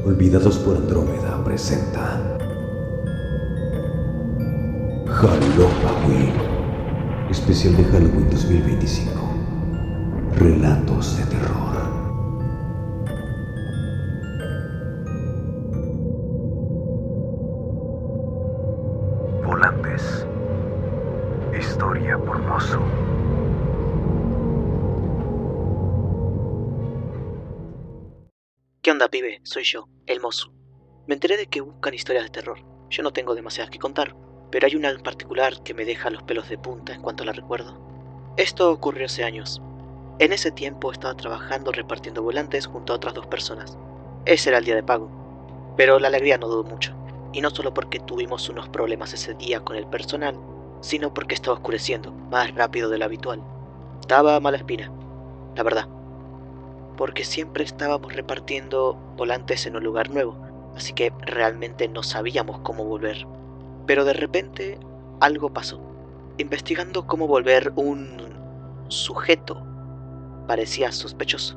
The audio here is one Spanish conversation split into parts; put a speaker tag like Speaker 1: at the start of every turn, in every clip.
Speaker 1: Olvidados por Andrómeda presenta Halloween, especial de Halloween 2025. Relatos de terror. Volantes. Historia por Mozu.
Speaker 2: ¿Qué onda, pibe? Soy yo, el Mozu. Me enteré de que buscan historias de terror. Yo no tengo demasiadas que contar, pero hay una en particular que me deja los pelos de punta en cuanto la recuerdo. Esto ocurrió hace años. En ese tiempo estaba trabajando repartiendo volantes junto a otras 2 personas. Ese era el día de pago. Pero la alegría no duró mucho. Y no solo porque tuvimos unos problemas ese día con el personal, sino porque estaba oscureciendo más rápido de lo habitual. Daba a mala espina, la verdad. Porque siempre estábamos repartiendo volantes en un lugar nuevo, así que realmente no sabíamos cómo volver. Pero de repente algo pasó. Investigando cómo volver, un sujeto parecía sospechoso.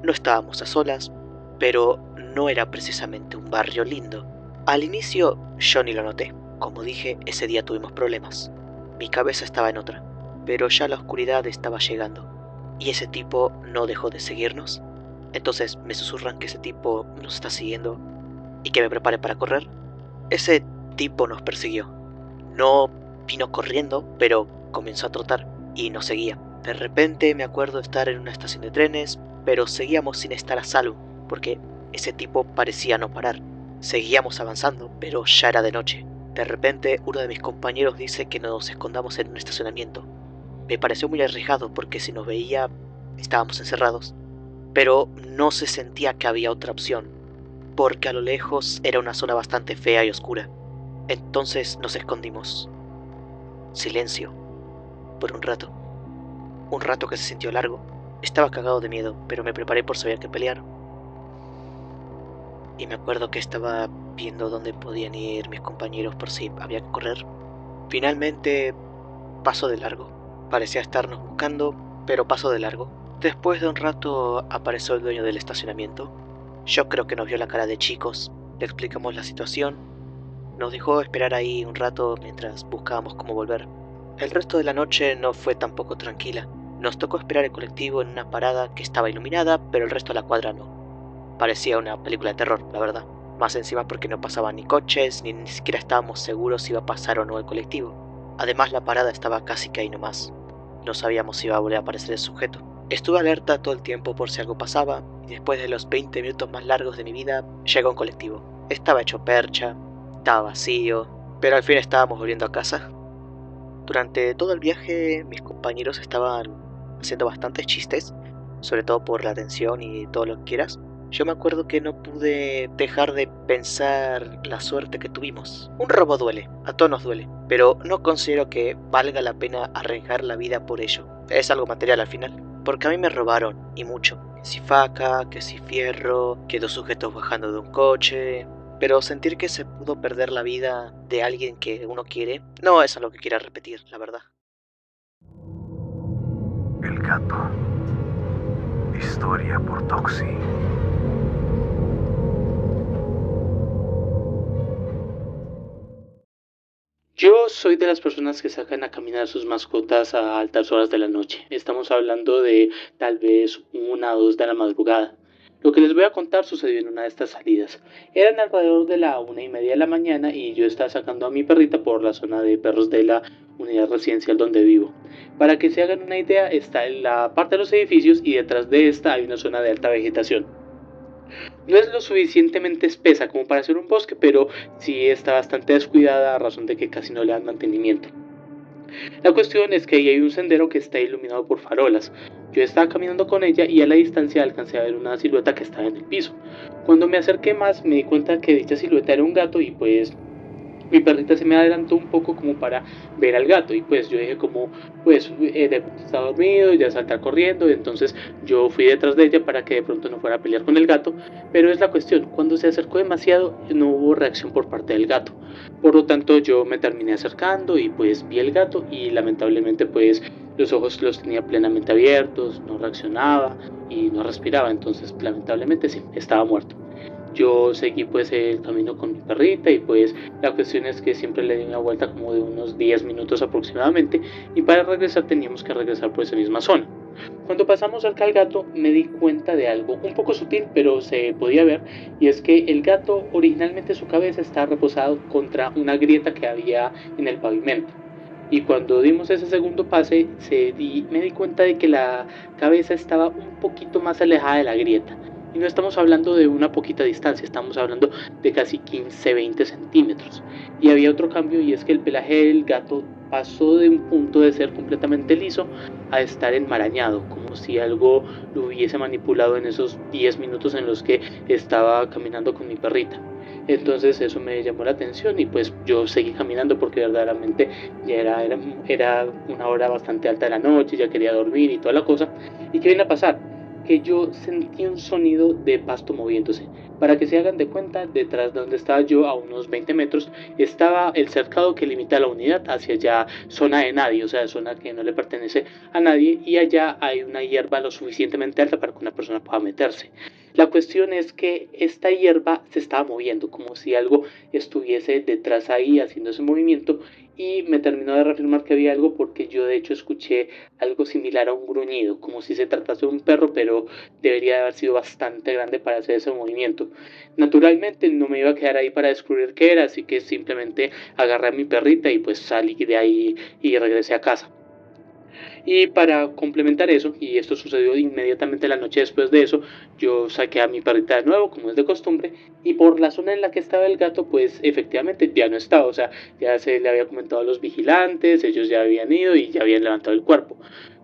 Speaker 2: No estábamos a solas, pero no era precisamente un barrio lindo. Al inicio yo ni lo noté. Como dije, ese día tuvimos problemas. Mi cabeza estaba en otra, pero ya la oscuridad estaba llegando. ¿Y ese tipo no dejó de seguirnos? Entonces me susurran que ese tipo nos está siguiendo y que me prepare para correr. Ese tipo nos persiguió. No vino corriendo, pero comenzó a trotar y nos seguía. De repente me acuerdo estar en una estación de trenes, pero seguíamos sin estar a salvo, porque ese tipo parecía no parar. Seguíamos avanzando, pero ya era de noche. De repente uno de mis compañeros dice que nos escondamos en un estacionamiento. Me pareció muy arriesgado porque si nos veía estábamos encerrados, pero no se sentía que había otra opción, porque a lo lejos era una zona bastante fea y oscura. Entonces nos escondimos. Silencio, por un rato que se sintió largo. Estaba cagado de miedo, pero me preparé por saber qué pelear. Y me acuerdo que estaba viendo dónde podían ir mis compañeros por si había que correr. Finalmente pasó de largo. Parecía estarnos buscando, pero pasó de largo. Después de un rato apareció el dueño del estacionamiento. Yo creo que nos vio la cara de chicos, le explicamos la situación. Nos dejó esperar ahí un rato mientras buscábamos cómo volver. El resto de la noche no fue tampoco tranquila. Nos tocó esperar el colectivo en una parada que estaba iluminada, pero el resto de la cuadra no. Parecía una película de terror, la verdad. Más encima porque no pasaban ni coches, ni siquiera estábamos seguros si iba a pasar o no el colectivo. Además la parada estaba casi que ahí nomás. No sabíamos si iba a volver a aparecer el sujeto. Estuve alerta todo el tiempo por si algo pasaba, y después de los 20 minutos más largos de mi vida, llegó un colectivo. Estaba hecho percha, estaba vacío, pero al fin estábamos volviendo a casa. Durante todo el viaje, mis compañeros estaban haciendo bastantes chistes, sobre todo por la tensión y todo lo que quieras. Yo me acuerdo que no pude dejar de pensar la suerte que tuvimos. Un robo duele, a todos nos duele, pero no considero que valga la pena arriesgar la vida por ello. Es algo material al final, porque a mí me robaron, y mucho. Que si faca, que si fierro, que 2 sujetos bajando de un coche. Pero sentir que se pudo perder la vida de alguien que uno quiere, no es algo que quiera repetir, la verdad.
Speaker 1: El gato. Historia por Toxi.
Speaker 3: Yo soy de las personas que sacan a caminar a sus mascotas a altas horas de la noche. Estamos hablando de tal vez 1 o 2 de la madrugada. Lo que les voy a contar sucedió en una de estas salidas. Eran alrededor de la 1:30 de la mañana y yo estaba sacando a mi perrita por la zona de perros de la unidad residencial donde vivo. Para que se hagan una idea, está en la parte de los edificios y detrás de esta hay una zona de alta vegetación. No es lo suficientemente espesa como para ser un bosque, pero sí está bastante descuidada a razón de que casi no le dan mantenimiento. La cuestión es que ahí hay un sendero que está iluminado por farolas. Yo estaba caminando con ella y a la distancia alcancé a ver una silueta que estaba en el piso. Cuando me acerqué más me di cuenta que dicha silueta era un gato y pues mi perrita se me adelantó un poco como para ver al gato y pues yo dije como pues de pronto está dormido y ya saltar corriendo, y entonces yo fui detrás de ella para que de pronto no fuera a pelear con el gato, pero es la cuestión, cuando se acercó demasiado no hubo reacción por parte del gato, por lo tanto yo me terminé acercando y pues vi el gato y lamentablemente pues los ojos los tenía plenamente abiertos, no reaccionaba y no respiraba, entonces lamentablemente sí, estaba muerto. Yo seguí pues el camino con mi perrita y pues la cuestión es que siempre le di una vuelta como de unos 10 minutos aproximadamente y para regresar teníamos que regresar por esa misma zona. Cuando pasamos cerca al gato me di cuenta de algo un poco sutil pero se podía ver, y es que el gato originalmente su cabeza estaba reposada contra una grieta que había en el pavimento. Y cuando dimos ese segundo pase me di cuenta de que la cabeza estaba un poquito más alejada de la grieta. Y no estamos hablando de una poquita distancia, estamos hablando de casi 15-20 centímetros. Y había otro cambio, y es que el pelaje del gato pasó de un punto de ser completamente liso a estar enmarañado, como si algo lo hubiese manipulado en esos 10 minutos en los que estaba caminando con mi perrita. Entonces eso me llamó la atención y pues yo seguí caminando porque verdaderamente ya era una hora bastante alta de la noche, ya quería dormir y toda la cosa. ¿Y qué viene a pasar? Que yo sentí un sonido de pasto moviéndose. Para que se hagan de cuenta, detrás de donde estaba yo, a unos 20 metros, estaba el cercado que limita la unidad hacia allá, zona de nadie, o sea, zona que no le pertenece a nadie, y allá hay una hierba lo suficientemente alta para que una persona pueda meterse. La cuestión es que esta hierba se estaba moviendo, como si algo estuviese detrás ahí haciendo ese movimiento, y me terminó de reafirmar que había algo porque yo de hecho escuché algo similar a un gruñido, como si se tratase de un perro, pero debería de haber sido bastante grande para hacer ese movimiento. Naturalmente no me iba a quedar ahí para descubrir qué era, así que simplemente agarré a mi perrita y pues salí de ahí y regresé a casa. Y para complementar eso, y esto sucedió inmediatamente la noche después de eso, yo saqué a mi perrita de nuevo, como es de costumbre, y por la zona en la que estaba el gato, pues efectivamente ya no estaba, o sea, ya se le había comentado a los vigilantes, ellos ya habían ido y ya habían levantado el cuerpo.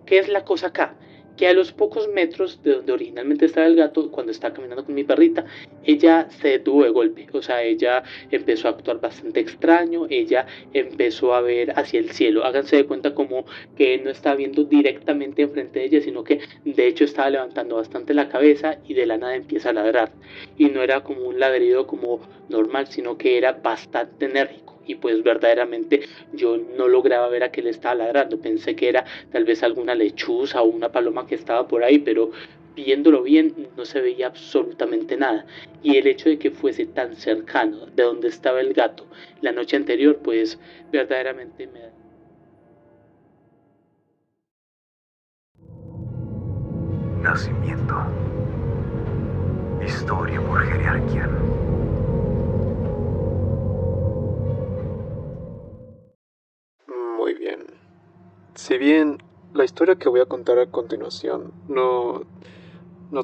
Speaker 3: ¿Qué es la cosa acá? Que a los pocos metros de donde originalmente estaba el gato, cuando estaba caminando con mi perrita, ella se detuvo de golpe, o sea, ella empezó a actuar bastante extraño, ella empezó a ver hacia el cielo. Háganse de cuenta como que no estaba viendo directamente enfrente de ella, sino que de hecho estaba levantando bastante la cabeza y de la nada empieza a ladrar. Y no era como un ladrido como normal, sino que era bastante enérgico. Y pues verdaderamente yo no lograba ver a qué le estaba ladrando. Pensé que era tal vez alguna lechuza o una paloma que estaba por ahí, pero viéndolo bien no se veía absolutamente nada. Y el hecho de que fuese tan cercano de donde estaba el gato la noche anterior, pues verdaderamente me...
Speaker 1: Nacimiento. Historia por Geriarquian.
Speaker 4: Muy bien. Si bien la historia que voy a contar a continuación no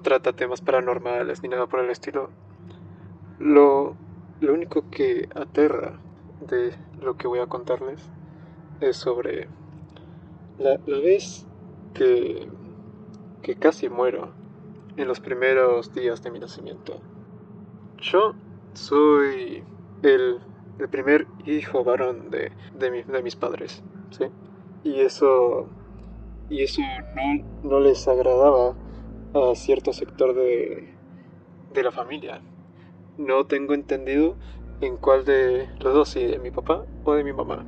Speaker 4: trata temas paranormales ni nada por el estilo, lo único que aterra de lo que voy a contarles es sobre la vez que casi muero en los primeros días de mi nacimiento. Yo soy el primer hijo varón de mis padres, ¿sí? Y eso no les agradaba a cierto sector de la familia. No tengo entendido en cuál de los dos, si de mi papá o de mi mamá,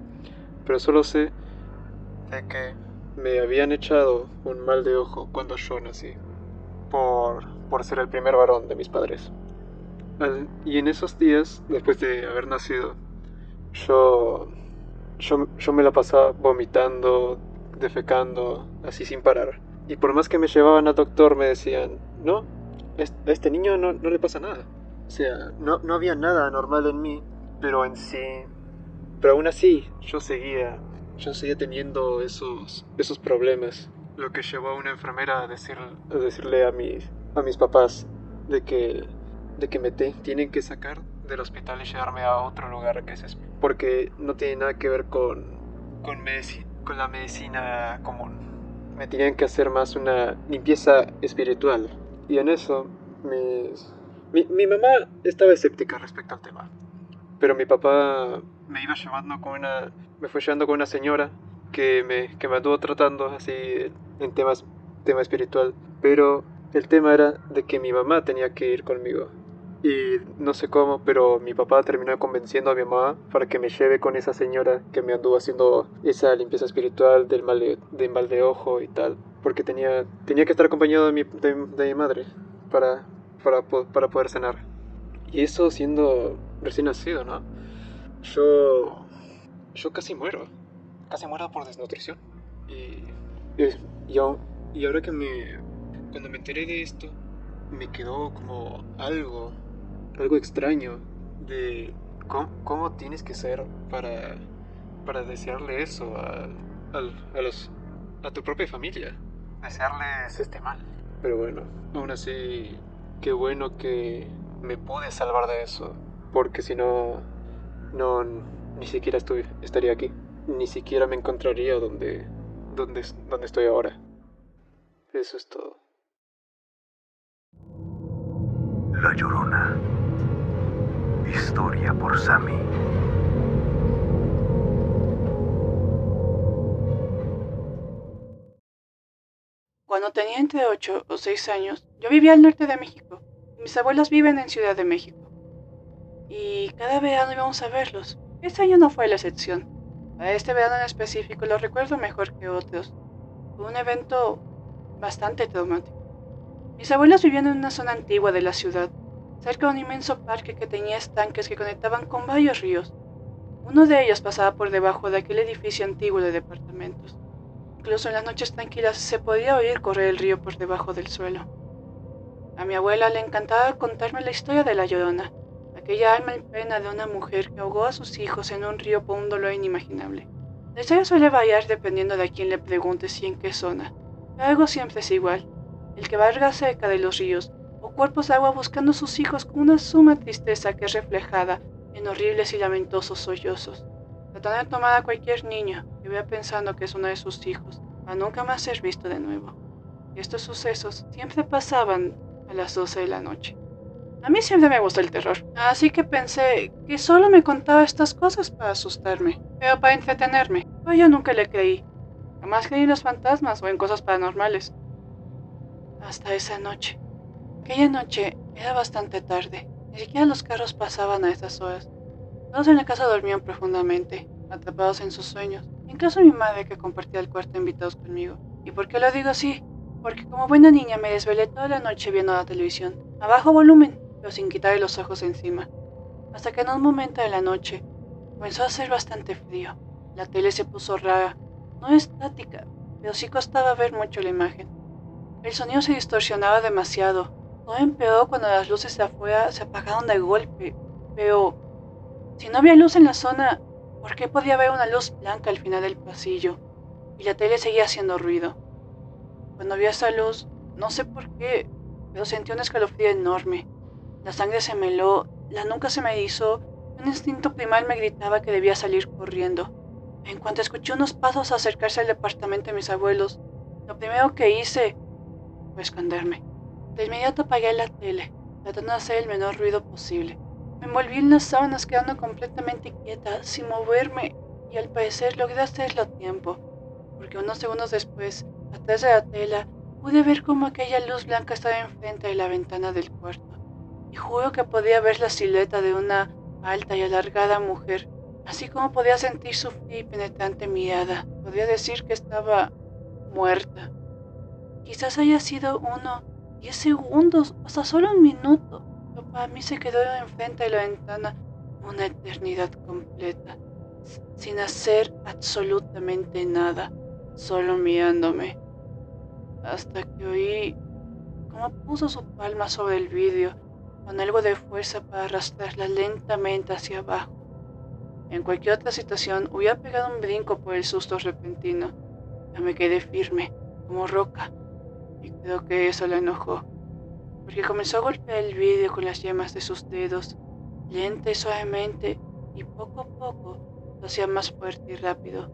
Speaker 4: pero solo sé de que me habían echado un mal de ojo cuando yo nací por ser el primer varón de mis padres. Y en esos días, después de haber nacido, yo me la pasaba vomitando, defecando, así sin parar. Y por más que me llevaban al doctor, me decían, no, a este niño no le pasa nada. O sea, no había nada anormal en mí, pero aún así, yo seguía teniendo esos problemas. Lo que llevó a una enfermera a decirle a mis papás de que me tienen que sacar del hospital y llevarme a otro lugar porque no tiene nada que ver con la medicina común. Me tenían que hacer más una limpieza espiritual. Y en eso mi mamá estaba escéptica respecto al tema, pero mi papá me fue llevando con una señora que me anduvo tratando así en tema espiritual, pero el tema era de que mi mamá tenía que ir conmigo. Y no sé cómo, pero mi papá terminó convenciendo a mi mamá para que me lleve con esa señora que me anduvo haciendo esa limpieza espiritual del mal de ojo y tal. Porque tenía que estar acompañado de mi madre para poder sanar. Y eso siendo recién nacido, ¿no? Yo casi muero. Casi muero por desnutrición. Y ahora cuando me enteré de esto, me quedó como algo extraño de cómo tienes que ser para desearle eso a tu propia familia. Desearles este mal. Pero bueno, aún así, qué bueno que me pude salvar de eso. Porque si no, ni siquiera estaría aquí. Ni siquiera me encontraría donde estoy ahora. Eso es todo.
Speaker 1: La Llorona. Historia por Sammy.
Speaker 5: Cuando tenía entre 8 o 6 años, yo vivía al norte de México. Mis abuelos viven en Ciudad de México. Y cada verano íbamos a verlos. Este año no fue la excepción. Para este verano en específico lo recuerdo mejor que otros. Fue un evento bastante traumático. Mis abuelos vivían en una zona antigua de la ciudad, cerca de un inmenso parque que tenía estanques que conectaban con varios ríos. Uno de ellos pasaba por debajo de aquel edificio antiguo de departamentos. Incluso en las noches tranquilas se podía oír correr el río por debajo del suelo. A mi abuela le encantaba contarme la historia de la Llorona, aquella alma en pena de una mujer que ahogó a sus hijos en un río por un dolor inimaginable. La historia suele variar dependiendo de a quién le preguntes y en qué zona, pero algo siempre es igual: el que varga cerca de los ríos o cuerpos de agua buscando a sus hijos con una suma tristeza que es reflejada en horribles y lamentosos sollozos, tratando de tomar a cualquier niño que vea pensando que es uno de sus hijos, para nunca más ser visto de nuevo. Y estos sucesos siempre pasaban a las 12 de la noche. A mí siempre me gustó el terror, así que pensé que solo me contaba estas cosas para asustarme, pero para entretenerme. Pero yo nunca le creí. Jamás creí en los fantasmas o en cosas paranormales. Hasta esa noche. Aquella noche era bastante tarde. Ni siquiera los carros pasaban a esas horas. Todos en la casa dormían profundamente, atrapados en sus sueños. Incluso mi madre, que compartía el cuarto invitados conmigo. ¿Y por qué lo digo así? Porque como buena niña me desvelé toda la noche viendo la televisión, a bajo volumen, pero sin quitarle los ojos encima. Hasta que en un momento de la noche comenzó a hacer bastante frío. La tele se puso rara, no estática, pero sí costaba ver mucho la imagen. El sonido se distorsionaba demasiado. Todo empeoró cuando las luces de afuera se apagaron de golpe. Pero si no había luz en la zona, ¿por qué podía haber una luz blanca al final del pasillo? Y la tele seguía haciendo ruido. Cuando vi esa luz, no sé por qué, pero sentí un escalofrío enorme. La sangre se me heló, la nuca se me erizó, un instinto primal me gritaba que debía salir corriendo. En cuanto escuché unos pasos acercarse al departamento de mis abuelos, lo primero que hice fue esconderme. De inmediato apagué la tele, tratando de hacer el menor ruido posible. Me envolví en las sábanas quedando completamente quieta, sin moverme, y al parecer logré hacerlo a tiempo, porque unos segundos después, atrás de la tela, pude ver cómo aquella luz blanca estaba enfrente de la ventana del cuarto, y juro que podía ver la silueta de una alta y alargada mujer, así como podía sentir su fría y penetrante mirada. Podría decir que estaba muerta. Quizás haya sido 10 segundos, hasta solo un minuto, pero para mí se quedó enfrente de la ventana una eternidad completa, sin hacer absolutamente nada, solo mirándome, hasta que oí cómo puso su palma sobre el vidrio con algo de fuerza para arrastrarla lentamente hacia abajo. En cualquier otra situación hubiera pegado un brinco por el susto repentino, pero me quedé firme, como roca, y creo que eso la enojó, porque comenzó a golpear el vidrio con las yemas de sus dedos, lenta y suavemente, y poco a poco lo hacía más fuerte y rápido,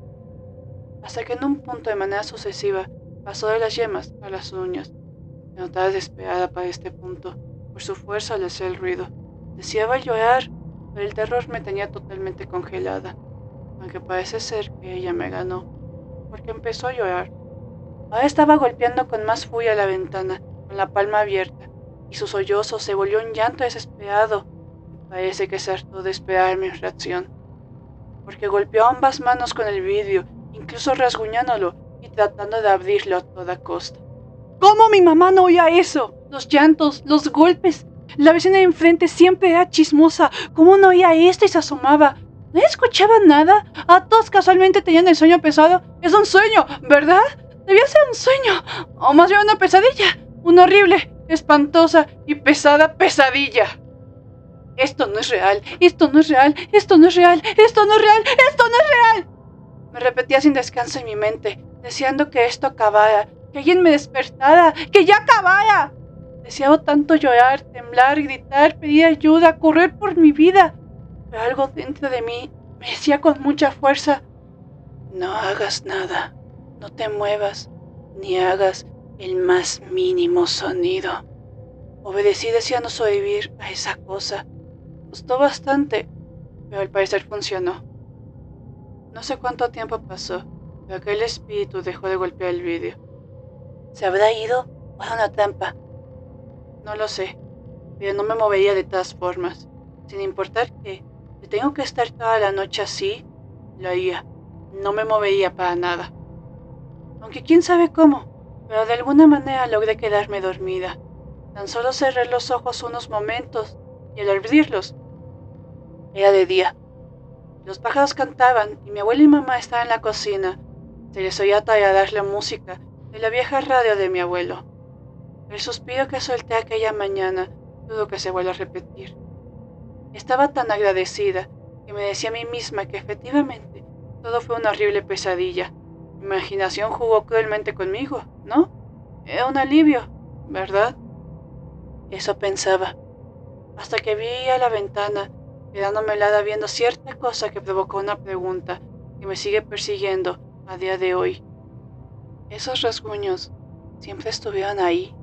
Speaker 5: hasta que en un punto de manera sucesiva pasó de las yemas a las uñas. Me notaba desesperada para este punto, por su fuerza al hacer el ruido. Deseaba llorar, pero el terror me tenía totalmente congelada, aunque parece ser que ella me ganó, porque empezó a llorar. Ahora estaba golpeando con más furia la ventana, con la palma abierta, y su sollozo se volvió un llanto desesperado. Parece que se hartó de esperar mi reacción, porque golpeó ambas manos con el vidrio, incluso rasguñándolo y tratando de abrirlo a toda costa. ¿Cómo mi mamá no oía eso? Los llantos, los golpes, La vecina de enfrente siempre era chismosa. ¿Cómo no oía esto y se asomaba? ¿No escuchaba nada? A todos casualmente tenían el sueño pesado. Es un sueño, ¿verdad? Debía ser un sueño. O más bien una pesadilla. Una horrible, espantosa y pesada pesadilla. Esto no es real. Esto no es real. Esto no es real. Esto no es real. Esto no es real. Me repetía sin descanso en mi mente, deseando que esto acabara, que alguien me despertara, que ya acabara. Deseaba tanto llorar, temblar, gritar, pedir ayuda, correr por mi vida. Pero algo dentro de mí me decía con mucha fuerza: no hagas nada, no te muevas, ni hagas el más mínimo sonido. Obedecí deseando sobrevivir a esa cosa. Costó bastante, pero al parecer funcionó. No sé cuánto tiempo pasó, pero aquel espíritu dejó de golpear el vidrio. ¿Se habrá ido o era una trampa? No lo sé, pero no me movería de todas formas. Sin importar que, si tengo que estar toda la noche así, lo haría. No me movería para nada. Aunque quién sabe cómo, pero de alguna manera logré quedarme dormida. Tan solo cerré los ojos unos momentos y al abrirlos, era de día. Los pájaros cantaban y mi abuela y mamá estaban en la cocina. Se les oía tararear la música de la vieja radio de mi abuelo. El suspiro que solté aquella mañana dudo que se vuelva a repetir. Estaba tan agradecida que me decía a mí misma que efectivamente todo fue una horrible pesadilla. Mi imaginación jugó cruelmente conmigo, ¿no? Era un alivio, ¿verdad? Eso pensaba, hasta que vi a la ventana, quedándome helada viendo cierta cosa que provocó una pregunta que me sigue persiguiendo a día de hoy. ¿Esos rasguños siempre estuvieron ahí?